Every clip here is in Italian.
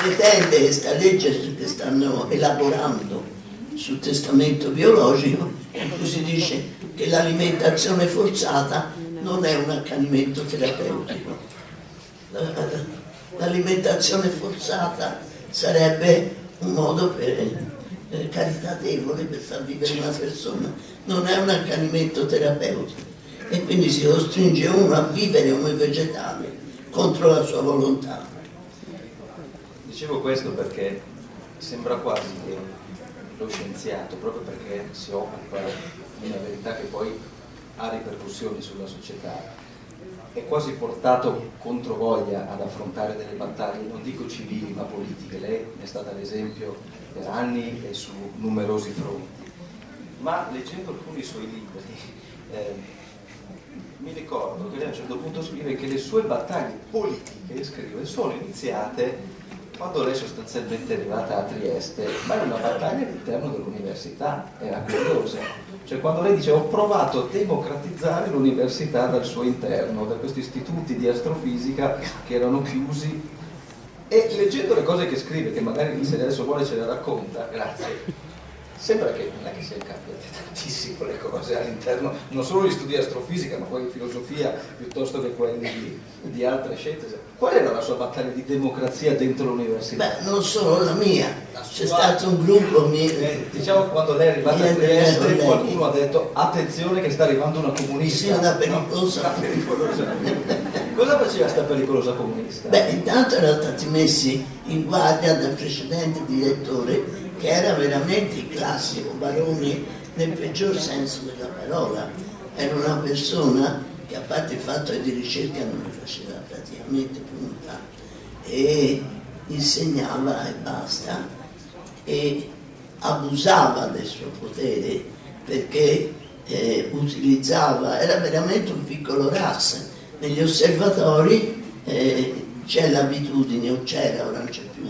pretende questa legge che stanno elaborando sul testamento biologico, in cui si dice che l'alimentazione forzata non è un accanimento terapeutico. L'alimentazione forzata sarebbe un modo caritatevole per far vivere una persona, non è un accanimento terapeutico, e quindi si costringe uno a vivere come vegetale contro la sua volontà. Dicevo questo perché sembra quasi che lo scienziato, proprio perché si occupa di una verità che poi ha ripercussioni sulla società, è quasi portato controvoglia ad affrontare delle battaglie, non dico civili ma politiche. Lei è stata l'esempio per anni e su numerosi fronti, ma leggendo alcuni suoi libri mi ricordo che lei a un certo punto scrive che le sue battaglie politiche, scrive, sono iniziate quando lei sostanzialmente è arrivata a Trieste, ma è una battaglia all'interno dell'università, era curiosa. Cioè quando lei dice ho provato a democratizzare l'università dal suo interno, da questi istituti di astrofisica che erano chiusi, e leggendo le cose che scrive, che magari se adesso vuole ce le racconta, grazie, sembra che non è che siano cambiate tantissimo le cose all'interno, non solo gli studi di astrofisica, ma poi di filosofia, piuttosto che quelli di altre scienze. Qual era la sua battaglia di democrazia dentro l'università? Beh, non solo la mia, c'è stato un gruppo diciamo quando lei è arrivata a Trieste qualcuno ha detto attenzione che sta arrivando una comunista. Sì, una pericolosa. No, una pericolosa. Cosa faceva sta pericolosa comunista? Beh, intanto erano stati messi in guardia dal precedente direttore, che era veramente il classico barone nel peggior senso della parola. Era una persona che, a parte il fatto che di ricerca non ne faceva praticamente punta, e insegnava e basta, e abusava del suo potere perché utilizzava, era veramente un piccolo RAS. Negli osservatori c'è l'abitudine, o c'era, ora non c'è più,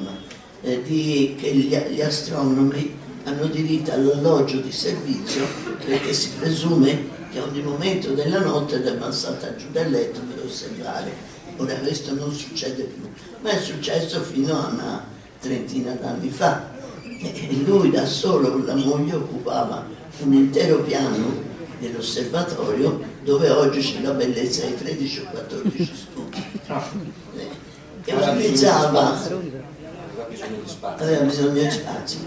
che gli astronomi hanno diritto all'alloggio di servizio, perché si presume che a ogni momento della notte debbano saltare giù dal letto per osservare. Ora questo non succede più, ma è successo fino a una trentina d'anni fa, e lui da solo con la moglie occupava un intero piano dell'osservatorio, dove oggi c'è la bellezza di 13 o 14 studi, e utilizzava, aveva bisogno di spazio,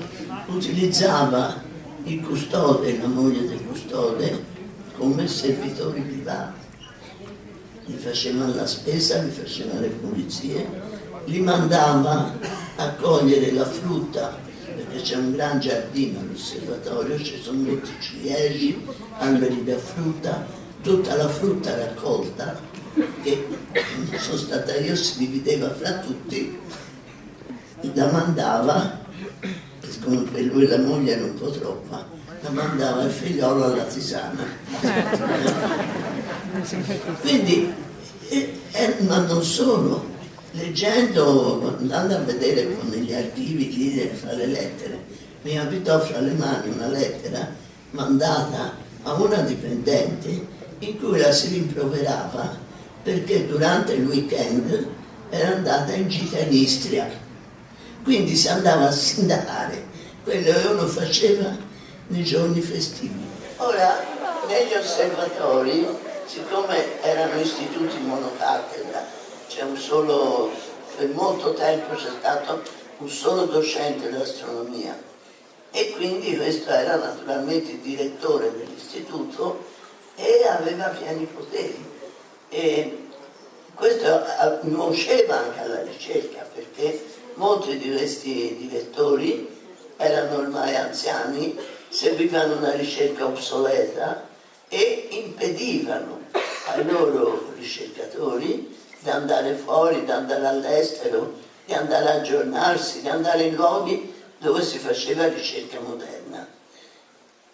utilizzava il custode e la moglie del custode come servitori privati. Gli facevano la spesa, gli facevano le pulizie, li mandava a cogliere la frutta, perché c'è un gran giardino all'osservatorio, ci sono molti ciliegi, alberi da frutta, tutta la frutta raccolta, che sono stata io, si divideva fra tutti, la mandava, siccome per lui la moglie era un po' troppa, la mandava il figliolo alla tisana. Quindi, ma non solo, leggendo, andando a vedere negli archivi lì fra le lettere, mi capitò fra le mani una lettera mandata a una dipendente in cui la si rimproverava perché durante il weekend era andata in gita in Istria, quindi si andava a sindacare quello che uno faceva nei giorni festivi. Ora, negli osservatori, siccome erano istituti monocattedra, per molto tempo c'è stato un solo docente d'astronomia, e quindi questo era naturalmente il direttore dell'istituto e aveva pieni poteri. E questo nuoceva anche alla ricerca, perché molti di questi direttori erano ormai anziani, seguivano una ricerca obsoleta e impedivano ai loro ricercatori di andare fuori, di andare all'estero, di andare a aggiornarsi, di andare in luoghi dove si faceva ricerca moderna.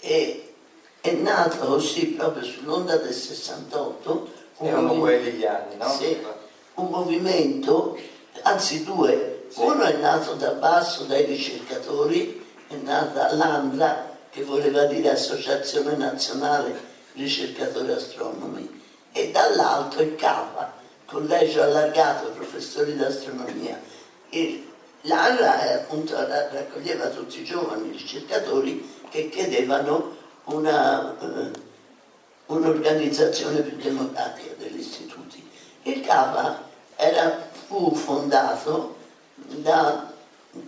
E è nato così, proprio sull'onda del 68, erano quelli gli anni, no? Sì, un movimento, anzi due. Uno è nato da basso dai ricercatori, è nata l'ANDRA, che voleva dire Associazione Nazionale Ricercatori Astronomi, e dall'alto il CAPA, Collegio Allargato Professori d'Astronomia. l'ANRA appunto raccoglieva tutti i giovani ricercatori che chiedevano un'organizzazione più democratica degli istituti. Il CAPA fu fondato da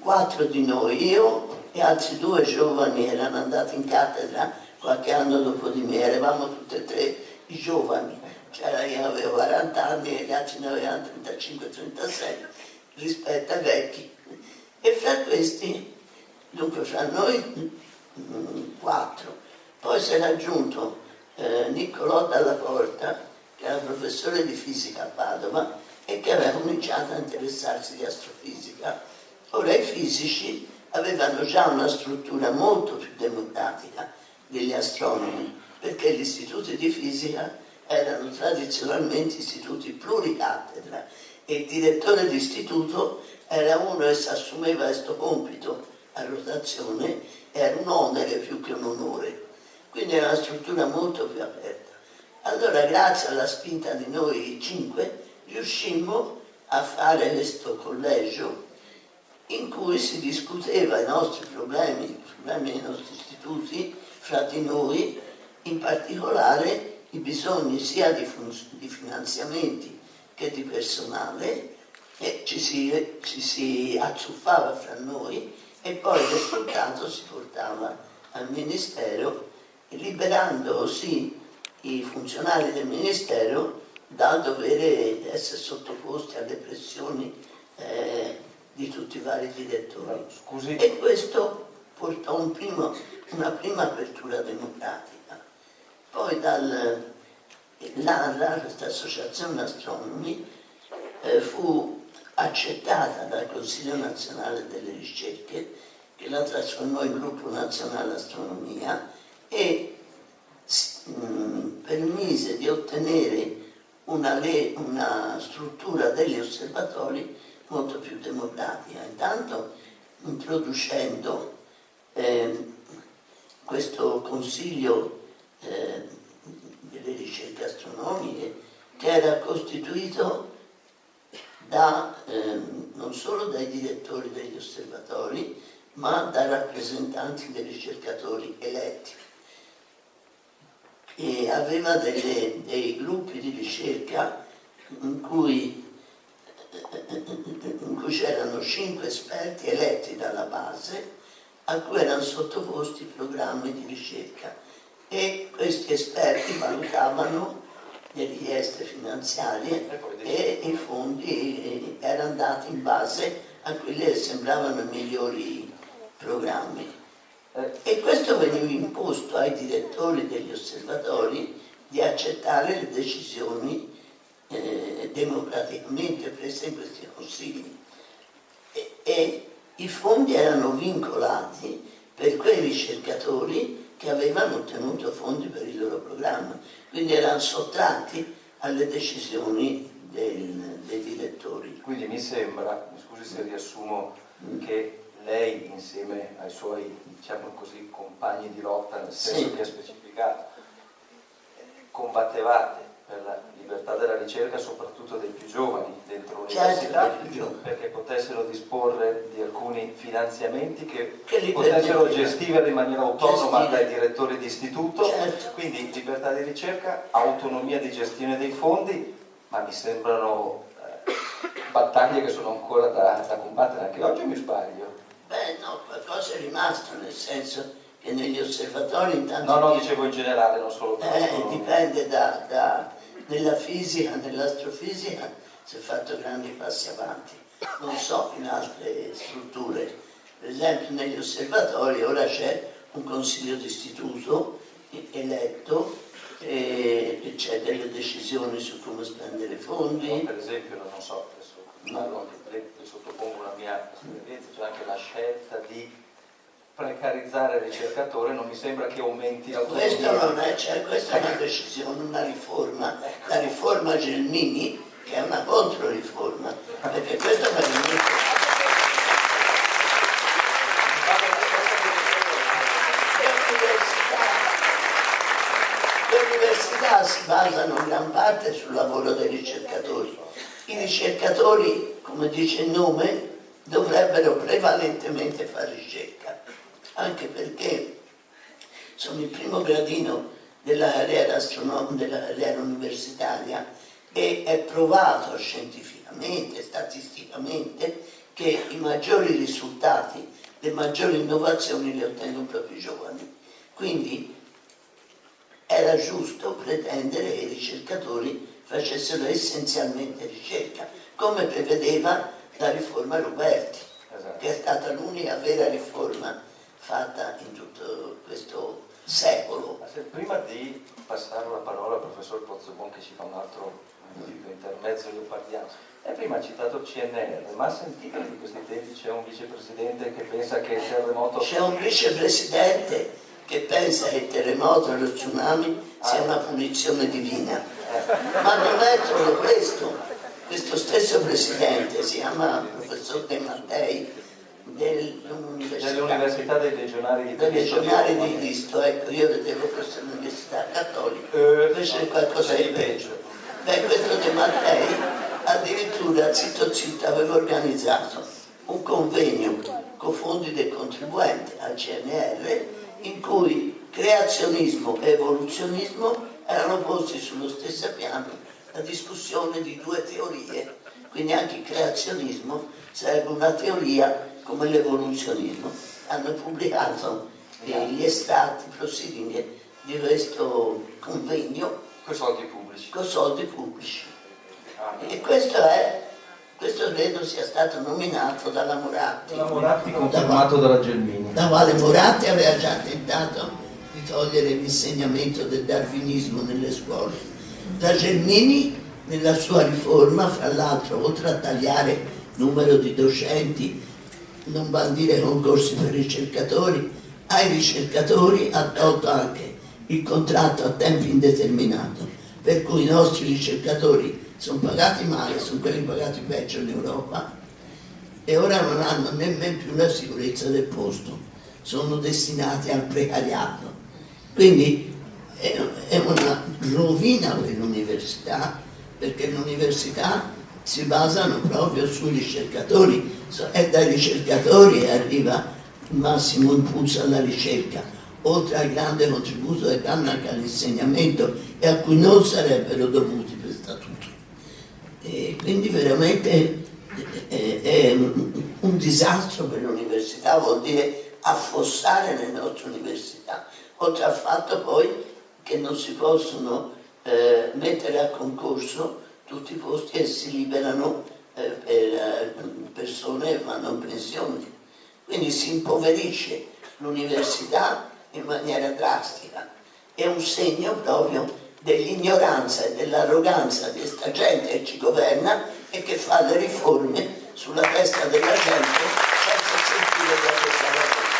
4 di noi, io e altri 2 giovani erano andati in cattedra qualche anno dopo di me, eravamo tutti e 3 i giovani, cioè io avevo 40 anni e gli altri ne avevano 35-36 rispetto ai vecchi. E fra questi, dunque fra noi 4, poi si era aggiunto Niccolò Dalla Porta, che era professore di fisica a Padova e che aveva cominciato a interessarsi di astrofisica. Ora i fisici avevano già una struttura molto più democratica degli astronomi, perché gli istituti di fisica erano tradizionalmente istituti pluricattedra e il direttore di istituto era uno che si assumeva questo compito a rotazione, era un onere più che un onore, quindi era una struttura molto più aperta. Allora, grazie alla spinta di noi 5, riuscimmo a fare questo collegio in cui si discuteva i nostri problemi, i problemi dei nostri istituti, fra di noi, in particolare i bisogni sia di finanziamenti che di personale, e ci si acciuffava fra noi e poi il risultato si portava al Ministero, liberando così i funzionari del Ministero dal dovere essere sottoposti alle pressioni di tutti i vari direttori. Scusi. E questo portò una prima apertura democratica. Poi l'ANRA, questa associazione astronomi, fu accettata dal Consiglio Nazionale delle Ricerche, che la trasformò in Gruppo Nazionale Astronomia e permise di ottenere una struttura degli osservatori molto più democratica, intanto introducendo questo Consiglio delle ricerche astronomiche, che era costituito non solo dai direttori degli osservatori, ma da rappresentanti dei ricercatori eletti, e aveva dei gruppi di ricerca in cui c'erano 5 esperti eletti dalla base a cui erano sottoposti programmi di ricerca, e questi esperti valutavano le richieste finanziarie e i fondi erano dati in base a quelli che sembravano i migliori programmi. E questo veniva imposto ai direttori degli osservatori di accettare le decisioni democraticamente prese in questi consigli. E i fondi erano vincolati per quei ricercatori che avevano ottenuto fondi per il loro programma, quindi erano sottratti alle decisioni dei direttori. Quindi mi sembra, mi scusi se riassumo, che lei insieme ai suoi, diciamo così, compagni di lotta, nel senso che ha specificato, combattevate per la libertà della ricerca soprattutto dei più giovani dentro l'università, perché potessero disporre di alcuni finanziamenti che potessero gestirli in maniera autonoma dai direttori di istituto, quindi libertà di ricerca, autonomia di gestione dei fondi, ma mi sembrano battaglie che sono ancora da combattere anche oggi, o mi sbaglio? Beh no, qualcosa è rimasto, nel senso che negli osservatori intanto... No, dicevo in generale, non solo per dipende nella fisica, nell'astrofisica si è fatto grandi passi avanti, non so in altre strutture, per esempio negli osservatori ora c'è un consiglio d'istituto eletto e c'è delle decisioni su come spendere fondi. Per esempio, non so, adesso le sottopongo una mia esperienza, c'è anche la scelta di precarizzare il ricercatore, non mi sembra che aumenti l'autonomia. Questo non è, questa è una decisione, una riforma, la riforma Gelmini, che è una controriforma, perché questo è le università si basano in gran parte sul lavoro dei ricercatori. I ricercatori, come dice il nome, dovrebbero prevalentemente fare ricerca, anche perché sono il primo gradino della carriera universitaria e è provato scientificamente, statisticamente, che i maggiori risultati, le maggiori innovazioni le ottengono proprio i giovani. Quindi era giusto pretendere che i ricercatori facessero essenzialmente ricerca, come prevedeva la riforma Ruberti, che è stata l'unica vera riforma fatta in tutto questo secolo. Prima di passare la parola al professor Pozzobon, che ci fa un altro intermezzo, io parliamo. Prima ha citato il CNR, ma ha sentito che in questi tempi c'è un vicepresidente che pensa che il terremoto... C'è un vicepresidente che pensa che il terremoto e lo tsunami sia una punizione divina. Ma non è solo questo. Questo stesso presidente si chiama professor De Mattei dell'Università dei Legionari di Cristo. Ecco, io vedevo questa università cattolica, invece è qualcosa di peggio. Questo De Mattei addirittura zitto zitto aveva organizzato un convegno con fondi del contribuente al CNR in cui creazionismo e evoluzionismo erano posti sullo stesso piano, la discussione di due teorie, quindi anche il creazionismo sarebbe una teoria come l'evoluzionismo. Hanno pubblicato gli estratti prosidinghe di questo convegno con soldi pubblici. E questo credo sia stato nominato dalla Moratti. La Moratti confermato dalla Gelmini. La quale Moratti aveva già tentato di togliere l'insegnamento del darwinismo nelle scuole. La Gelmini nella sua riforma, fra l'altro, oltre a tagliare il numero di docenti, non bandire concorsi per ricercatori, ai ricercatori ha tolto anche il contratto a tempo indeterminato, per cui i nostri ricercatori sono pagati male, sono quelli pagati peggio in Europa e ora non hanno nemmeno più la sicurezza del posto, sono destinati al precariato. Quindi è una rovina per l'università, perché l'università si basano proprio sui ricercatori, è dai ricercatori che arriva il massimo impulso alla ricerca, oltre al grande contributo che danno anche all'insegnamento e a cui non sarebbero dovuti per statuto. E quindi veramente è un disastro per l'università, vuol dire affossare le nostre università, oltre al fatto poi che non si possono mettere a concorso tutti i posti che si liberano per persone che vanno in pensione. Quindi si impoverisce l'università in maniera drastica. È un segno proprio dell'ignoranza e dell'arroganza di questa gente che ci governa e che fa le riforme sulla testa della gente senza sentire da questa cosa.